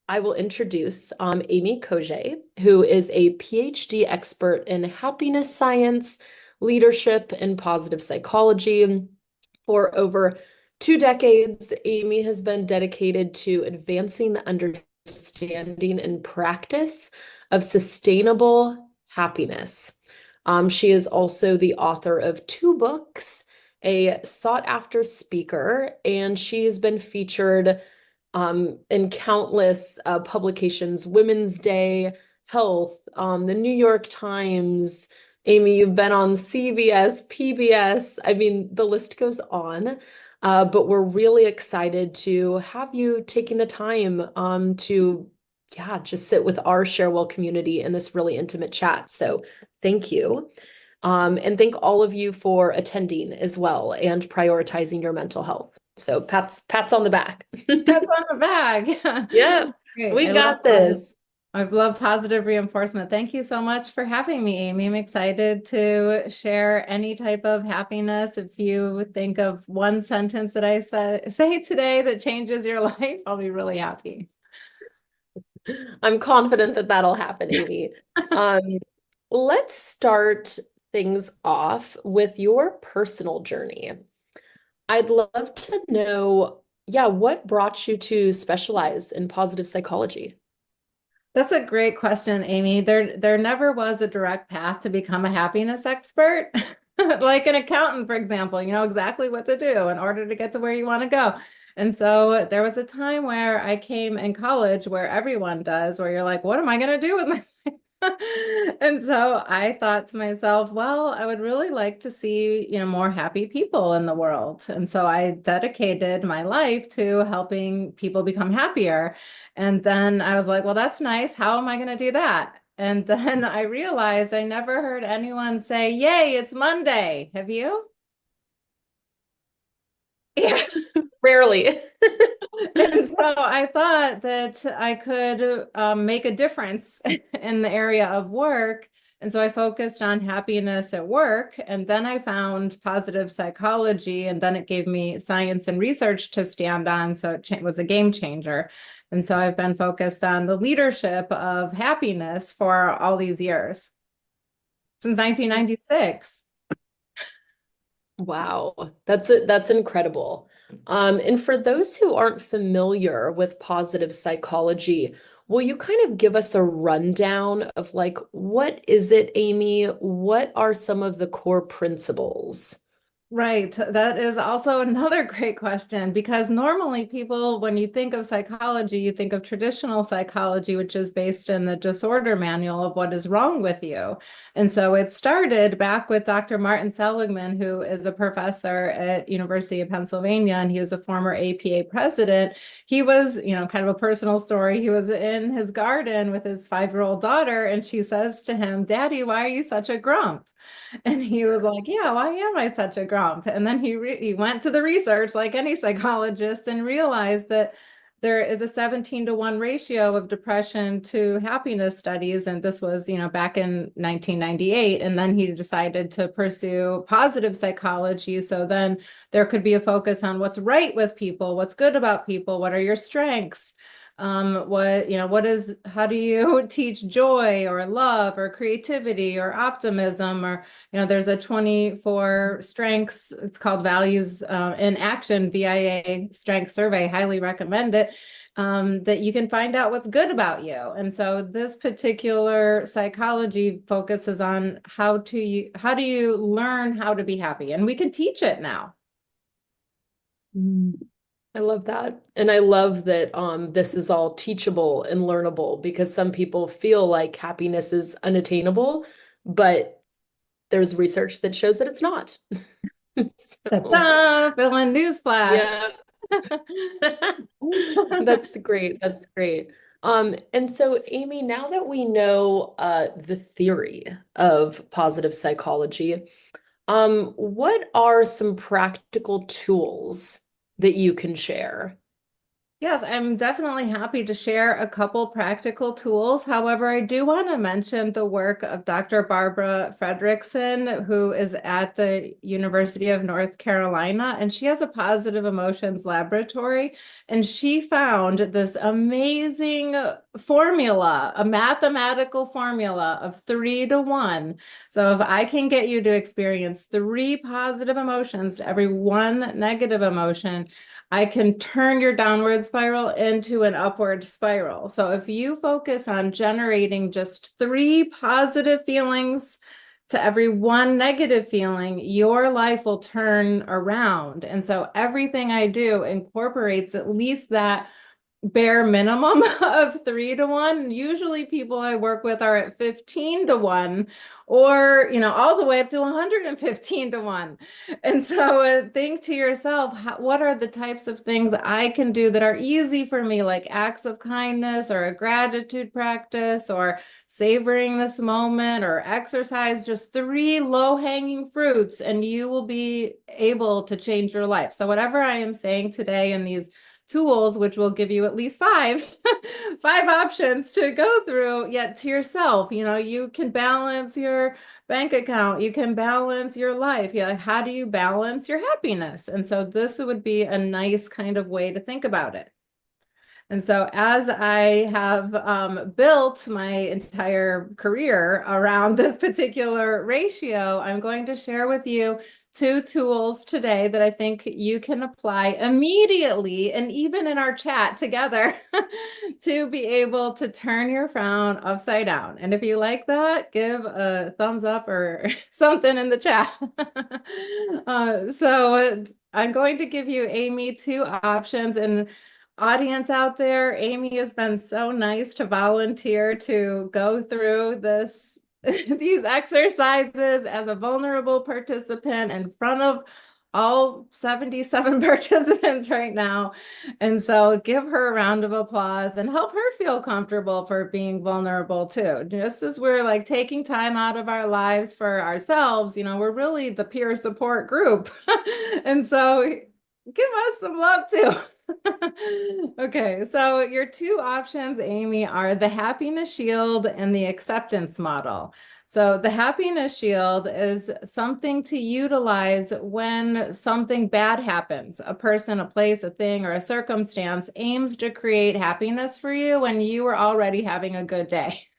I will introduce Aymee Coget, who is a PhD expert in happiness science, leadership, and positive psychology. For over 2 decades, Aymee has been dedicated to advancing the understanding and practice of sustainable happiness. She is also the author of 2 books, a sought-after speaker, and she has been featured in countless publications, Women's Day, Health, the New York Times. Aymee, you've been on CBS, PBS. I mean, the list goes on. But we're really excited to have you taking the time to, yeah, just sit with our ShareWell community in this really intimate chat. So thank you. And thank all of you for attending as well and prioritizing your mental health. So pats on the back. That's on the bag. Yeah, Great. we got this. I love positive reinforcement. Thank you so much for having me, Aymee. I'm excited to share any type of happiness. If you think of one sentence that I say today that changes your life, I'll be really happy. I'm confident that that'll happen, Aymee. Um, let's start things off with your personal journey. I'd love to know, yeah, what brought you to specialize in positive psychology? That's a great question, Aymee. There never was a direct path to become a happiness expert. Like an accountant, for example, you know exactly what to do in order to get to where you want to go. And so there was a time where I came in college where everyone does, where you're like, what am I going to do with my And so I thought to myself, well, I would really like to see, more happy people in the world. And so I dedicated my life to helping people become happier. And then I was like, well, that's nice. How am I going to do that? And then I realized I never heard anyone say, yay, it's Monday. Have you? Yeah. Rarely. And so I thought that I could make a difference in the area of work. And so I focused on happiness at work. And then I found positive psychology. And then it gave me science and research to stand on. So it was a game changer. And so I've been focused on the leadership of happiness for all these years, since 1996. Wow, that's incredible. And for those who aren't familiar with positive psychology, will you kind of give us a rundown of like what is it, Aymee? What are some of the core principles? Right. That is also another great question because normally people, when you think of psychology, you think of traditional psychology, which is based in the disorder manual of what is wrong with you. And so it started back with Dr. Martin Seligman, who is a professor at University of Pennsylvania, and he was a former APA president. He was, kind of a personal story. He was in his garden with his 5-year-old daughter, and she says to him, Daddy, why are you such a grump? And he was like, yeah, why am I such a grump? And then he went to the research like any psychologist and realized that there is a 17-to-1 ratio of depression to happiness studies. And this was, back in 1998. And then he decided to pursue positive psychology. So then there could be a focus on what's right with people, what's good about people, what are your strengths? How do you teach joy or love or creativity or optimism? Or, there's a 24 strengths, it's called Values in Action, VIA strength survey, highly recommend it, that you can find out what's good about you. And so this particular psychology focuses on how do you learn how to be happy? And we can teach it now. Mm. I love that. And I love that this is all teachable and learnable because some people feel like happiness is unattainable, but there's research that shows that it's not. So, Ta-da! Fill in newsflash. yeah. That's great. That's great. And so Aymee, now that we know the theory of positive psychology, what are some practical tools that you can share? Yes, I'm definitely happy to share a couple practical tools. However, I do want to mention the work of Dr. Barbara Fredrickson, who is at the University of North Carolina, and she has a positive emotions laboratory. And she found this amazing formula, a mathematical formula of 3 to 1. So if I can get you to experience 3 positive emotions to every 1 negative emotion, I can turn your downward spiral into an upward spiral. So if you focus on generating just 3 positive feelings to every 1 negative feeling, your life will turn around. And so everything I do incorporates at least that bare minimum of 3 to 1. Usually people I work with are at 15 to 1, or, all the way up to 115 to 1. And so think to yourself, what are the types of things that I can do that are easy for me, like acts of kindness or a gratitude practice or savoring this moment or exercise, just 3 low-hanging fruits, and you will be able to change your life. So whatever I am saying today in these tools, which will give you at least five options to go through, yet to yourself, you can balance your bank account, you can balance your life. Yeah, how do you balance your happiness? And so this would be a nice kind of way to think about it. And so as I have built my entire career around this particular ratio, I'm going to share with you 2 tools today that I think you can apply immediately, and even in our chat together, to be able to turn your frown upside down. And if you like that, give a thumbs up or something in the chat. So I'm going to give you, Aymee, 2 options. And audience out there, Aymee has been so nice to volunteer to go through these exercises as a vulnerable participant in front of all 77 participants right now. And so give her a round of applause and help her feel comfortable for being vulnerable too. Just as we're like taking time out of our lives for ourselves, we're really the peer support group. And so give us some love too. Okay, so your 2 options, Aymee, are the happiness shield and the acceptance model. So the happiness shield is something to utilize when something bad happens. A person, a place, a thing, or a circumstance aims to create happiness for you when you were already having a good day.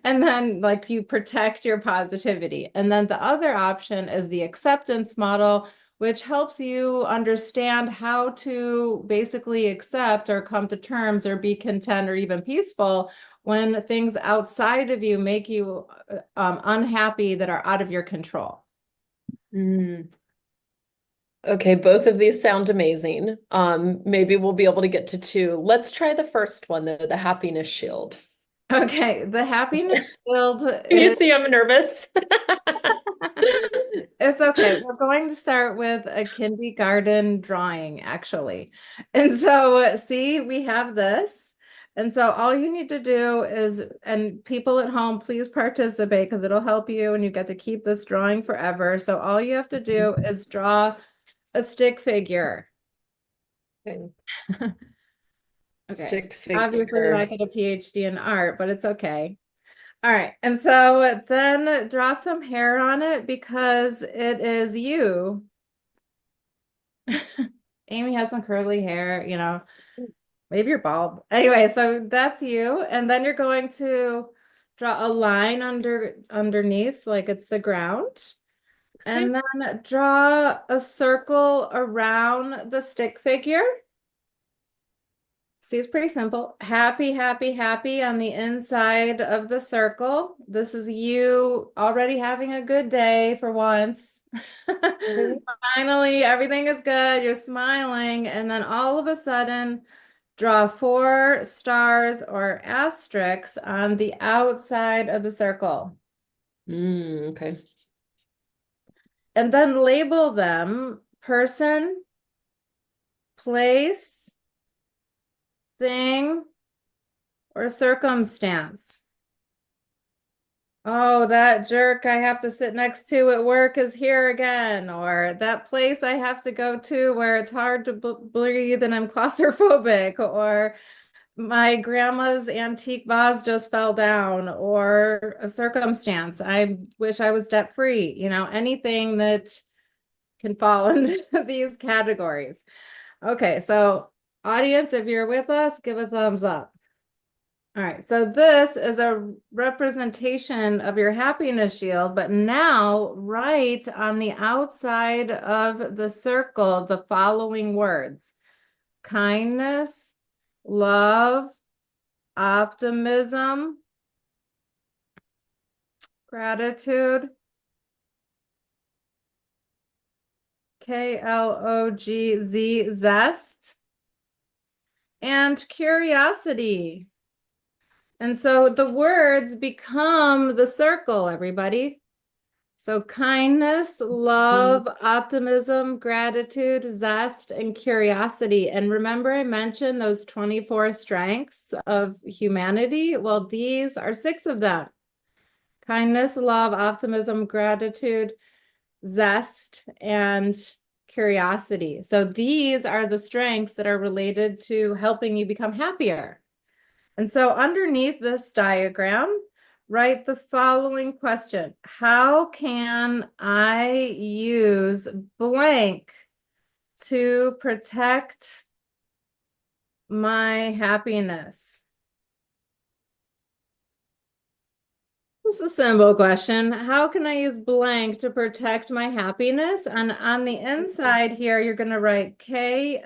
And then like you protect your positivity. And then the other option is the acceptance model, which helps you understand how to basically accept or come to terms or be content or even peaceful when things outside of you make you unhappy that are out of your control. Okay, both of these sound amazing. Maybe we'll be able to get to 2. Let's try the first one, though, the happiness shield. Okay, the happiness shield Can you see I'm nervous? It's okay. We're going to start with a kindergarten drawing, actually. And so, see, we have this. And so all you need to do is, and people at home, please participate because it'll help you and you get to keep this drawing forever. So all you have to do is draw a stick figure. Okay. Okay. Stick figure. Obviously, you're not get a PhD in art, but it's okay. All right. And so then draw some hair on it because it is you. Aymee has some curly hair, maybe you're bald. Anyway, so that's you. And then you're going to draw a line underneath, like it's the ground. And then draw a circle around the stick figure. See, it's pretty simple. Happy, happy, happy on the inside of the circle. This is you already having a good day for once. Finally, everything is good. You're smiling. And then all of a sudden, draw 4 stars or asterisks on the outside of the circle. Okay. And then label them person, place, thing, or circumstance. Oh, that jerk I have to sit next to at work is here again, or that place I have to go to where it's hard to breathe and I'm claustrophobic, or my grandma's antique vase just fell down, or a circumstance. I wish I was debt free, anything that can fall into these categories. Okay, so audience, if you're with us, give a thumbs up. All right, so this is a representation of your happiness shield, but now write on the outside of the circle the following words: kindness, love, optimism, gratitude, KLOGZ, zest, and curiosity. And so the words become the circle, everybody. So kindness, love, optimism, gratitude, zest, and curiosity. And remember, I mentioned those 24 strengths of humanity? Well, these are 6 of them: kindness, love, optimism, gratitude, zest, and curiosity. So these are the strengths that are related to helping you become happier. And so underneath this diagram, write the following question: how can I use blank to protect my happiness? This is a simple question. How can I use blank to protect my happiness? And on the inside here, you're going to write KLOGZ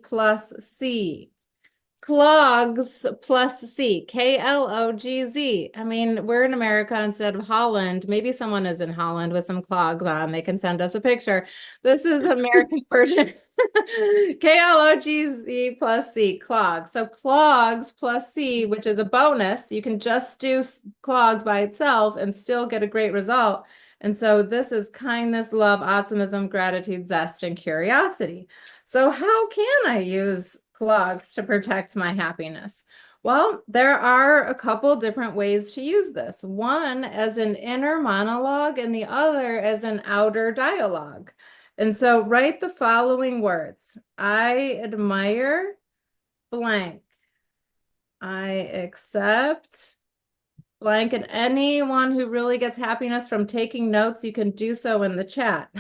plus C. Clogs plus C, KLOGZ. I mean, we're in America instead of Holland. Maybe someone is in Holland with some clogs on. They can send us a picture. This is American version. KLOGZ plus C, clogs. So clogs plus C, which is a bonus. You can just do clogs by itself and still get a great result. And so this is kindness, love, optimism, gratitude, zest, and curiosity. So how can I use clogs to protect my happiness? Well, there are a couple different ways to use this. One as an inner monologue and the other as an outer dialogue. And so write the following words: I admire blank. I accept blank. And anyone who really gets happiness from taking notes, you can do so in the chat.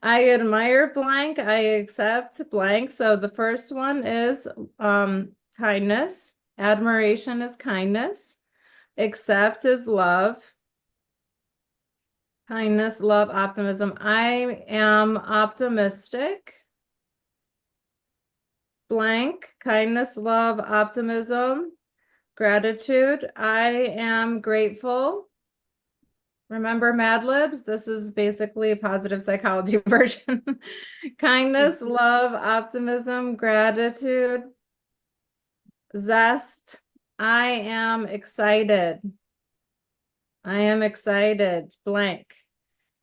I admire blank. I accept blank. So the first one is kindness. Admiration is kindness. Accept is love. Kindness, love, optimism. I am optimistic. Blank, kindness, love, optimism, gratitude. I am grateful. Remember Mad Libs? This is basically a positive psychology version. Kindness, love, optimism, gratitude, zest. I am excited. I am excited, blank.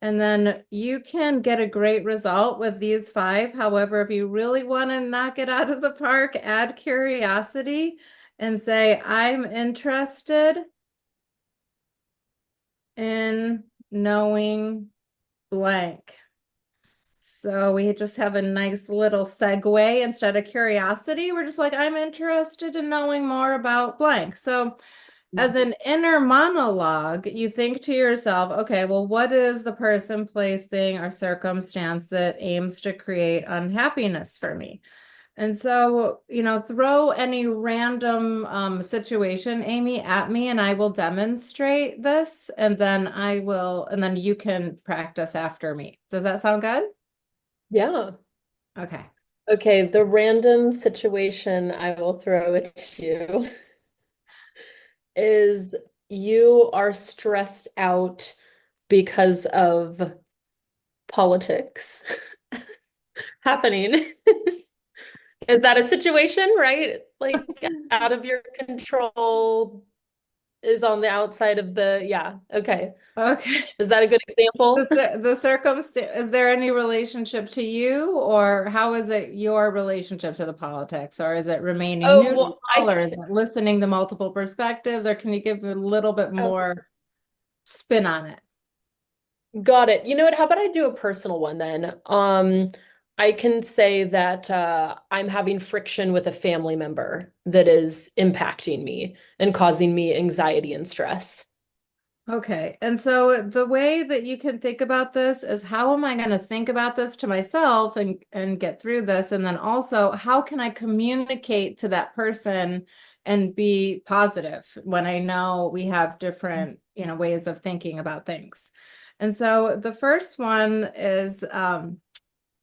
And then you can get a great result with these 5. However, if you really want to knock it out of the park, add curiosity and say, I'm interested in knowing blank. So we just have a nice little segue. Instead of curiosity, we're just like, I'm interested in knowing more about blank. So as an inner monologue, you think to yourself, okay, well, what is the person, place, thing, or circumstance that aims to create unhappiness for me? And so, throw any random situation, Aymee, at me, and I will demonstrate this, and then you can practice after me. Does that sound good? Yeah. Okay. Okay, the random situation I will throw at you is you are stressed out because of politics happening. Is that a situation, right? Like out of your control, is on the outside of the, yeah, okay. Okay. Is that a good example? The circumstance, is there any relationship to you, or how is it your relationship to the politics? Or is it remaining Oh, neutral, well, or is it listening to multiple perspectives, or can you give a little bit oh, more spin on it? got it. You know what? How about I do a personal one then? I can say that I'm having friction with a family member that is impacting me and causing me anxiety and stress. Okay. And so the way that you can think about this is, how am I going to think about this to myself and get through this? And then also, how can I communicate to that person and be positive when I know we have different, ways of thinking about things? And so the first one is,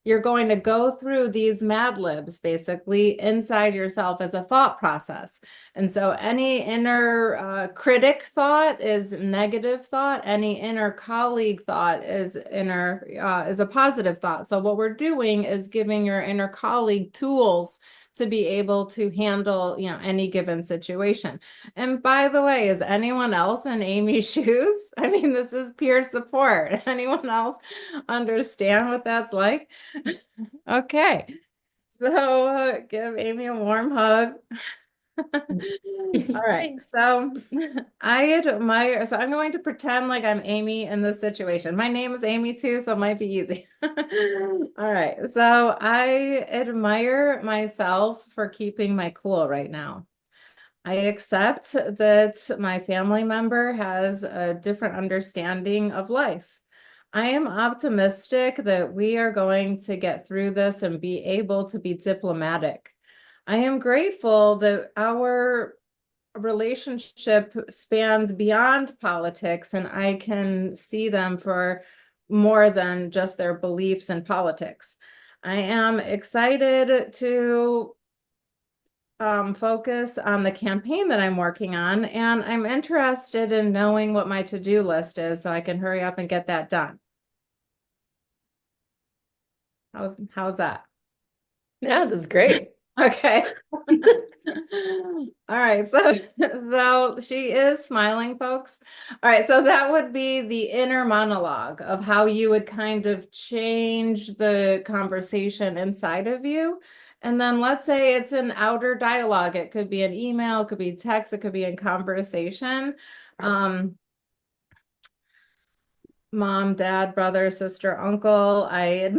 you're going to go through these Mad Libs basically inside yourself as a thought process. And so any inner critic thought is negative thought. Any inner colleague thought is is a positive thought. So what we're doing is giving your inner colleague tools to be able to handle, any given situation. And by the way, is anyone else in Amy's shoes? I mean, this is peer support. Anyone else understand what that's like? Okay. So give Amy a warm hug. All right. Thanks. So so I'm going to pretend like I'm Amy in this situation. My name is Amy too, so it might be easy. All right. So I admire myself for keeping my cool right now. I accept that my family member has a different understanding of life. I am optimistic that we are going to get through this and be able to be diplomatic. I am grateful that our relationship spans beyond politics, and I can see them for more than just their beliefs in politics. I am excited to focus on the campaign that I'm working on, and I'm interested in knowing what my to-do list is so I can hurry up and get that done. How's that? Yeah, that's great. Okay. All right, so she is smiling, folks. All right, so that would be the inner monologue of how you would kind of change the conversation inside of you. And then let's say it's an outer dialogue. It could be an email, it could be text, it could be in conversation. Mom, dad, brother, sister, uncle. I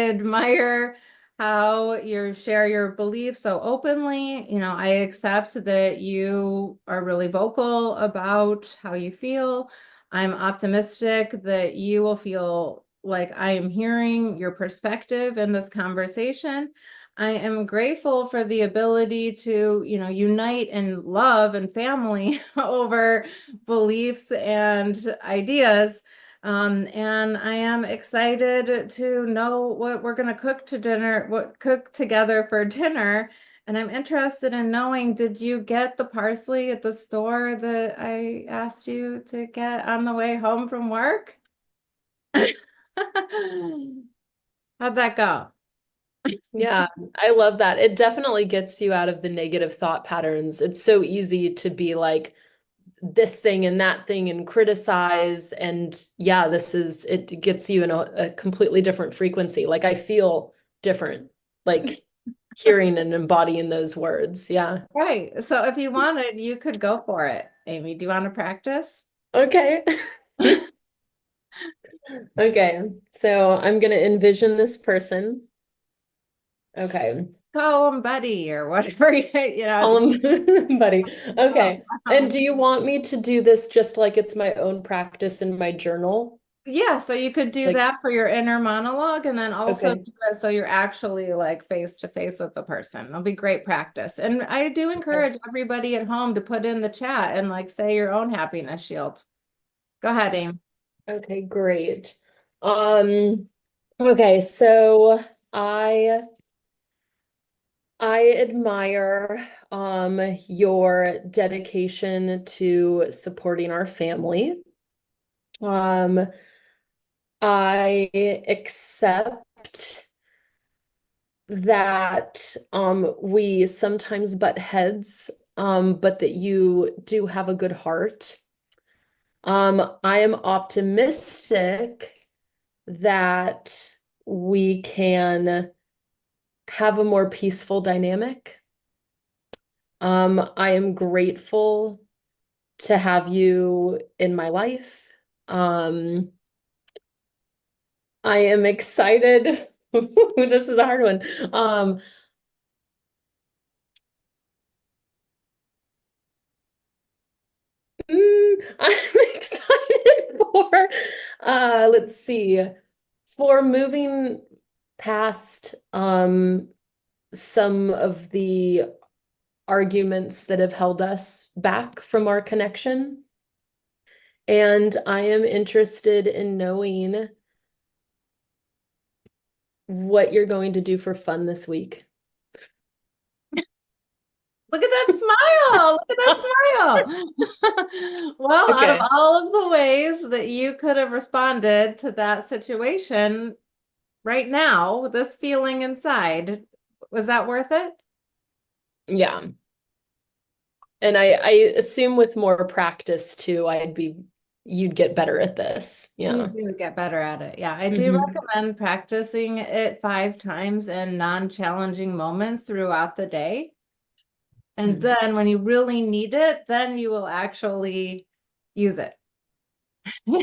admire how you share your beliefs so openly. I accept that you are really vocal about how you feel. I'm optimistic that you will feel like I am hearing your perspective in this conversation. I am grateful for the ability to, unite in love and family over beliefs and ideas. And I am excited to know what we're going to cook together for dinner. And I'm interested in knowing, did you get the parsley at the store that I asked you to get on the way home from work? How'd that go? Yeah, I love that. It definitely gets you out of the negative thought patterns. It's so easy to be like this thing and that thing and criticize. And yeah, it gets you in a completely different frequency. Like I feel different, like hearing and embodying those words. Yeah. Right. So if you wanted, you could go for it. Amy, do you want to practice? Okay. Okay. So I'm gonna envision this person. Okay. Call him Buddy or whatever, just Buddy. call Okay. And him. do you want me to do this just like it's my own practice in my journal? Yeah, so you could do Like, that for your inner monologue, and then also okay. do it so you're actually like face to face with the person. It'll be great practice. And I do Okay. encourage everybody at home to put in the chat and like say your own happiness shield. Go ahead, Aim. Okay, great. Um, okay, so I admire your dedication to supporting our family. Um, I accept that we sometimes butt heads but that you do have a good heart. I am optimistic that we can have a more peaceful dynamic. I am grateful to have you in my life. I am excited. This is a hard one. I'm excited for, let's see, for moving past some of the arguments that have held us back from our connection. And I am interested in knowing what you're going to do for fun this week. Look at that smile. Look at that smile. Well, out of Okay. all of the ways that you could have responded to that situation right now, this feeling inside, was that worth it? Yeah. And I assume with more practice too, you'd get better at this. You Yeah. do get better at it. Yeah, I do Mhm. recommend practicing it 5 times in non-challenging moments throughout the day. And Mm. then when you really need it, then you will actually use it.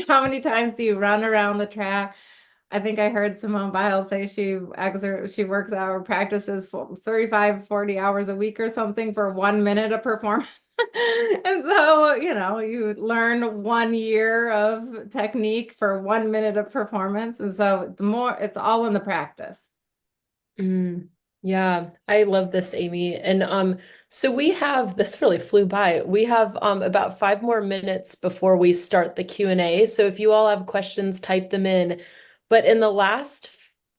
How many times do you run around the track? I think I heard Simone Biles say she works out or practices for 35, 40 hours a week or something for 1 minute of performance. And so, you learn 1 year of technique for 1 minute of performance. And so the more it's all in the practice. Mm, yeah, I love this, Amy. And so we have this really flew by. We have about 5 more minutes before we start the Q&A. So if you all have questions, type them in. But in the last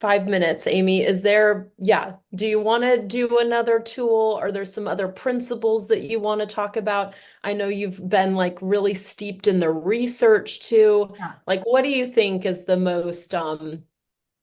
5 minutes, Amy, do you want to do another tool? Are there some other principles that you want to talk about? I know you've been like really steeped in the research too. Yeah. Like, what do you think is the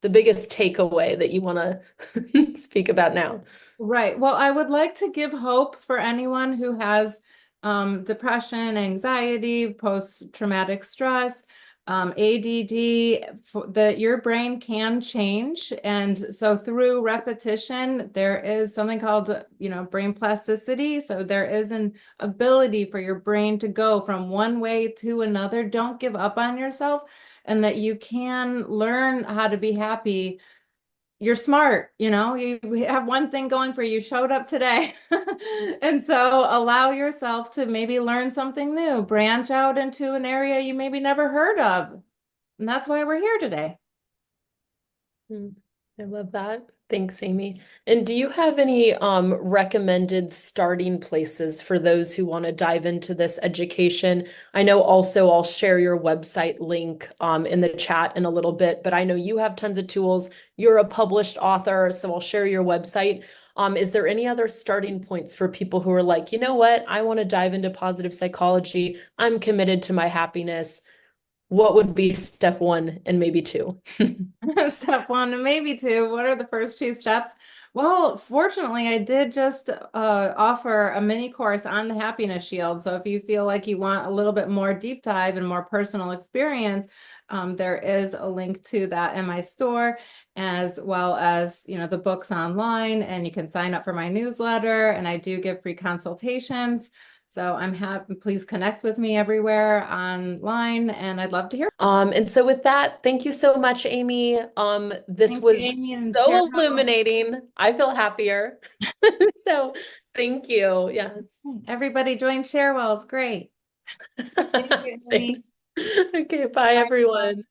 biggest takeaway that you want to speak about now? Right. Well, I would like to give hope for anyone who has depression, anxiety, post-traumatic stress, ADD, that your brain can change. And so through repetition, there is something called, brain plasticity. So there is an ability for your brain to go from one way to another. Don't give up on yourself, and that you can learn how to be happy. You're smart, you have one thing going for you. You showed up today. And so allow yourself to maybe learn something new, branch out into an area you maybe never heard of. And that's why we're here today. Mm, I love that. Thanks, Amy. And do you have any recommended starting places for those who want to dive into this education? I know also I'll share your website link in the chat in a little bit, but I know you have tons of tools. You're a published author, so I'll share your website. Is there any other starting points for people who are like, you know what, I want to dive into positive psychology. I'm committed to my happiness. What would be step one and maybe two? Step one and maybe two. What are the first two steps? Well, fortunately, I did just offer a mini course on the Happiness Shield. So if you feel like you want a little bit more deep dive and more personal experience, there is a link to that in my store, as well as, the books online, and you can sign up for my newsletter, and I do give free consultations. So I'm happy, please connect with me everywhere online, and I'd love to hear. And so with that, thank you so much, Amy. This Thank you, was Amy and so Cheryl. illuminating. I feel happier. So thank you. Yeah. Everybody join ShareWell. It's great. Thank you, Thanks. Amy. Okay, bye Bye, everyone. everyone.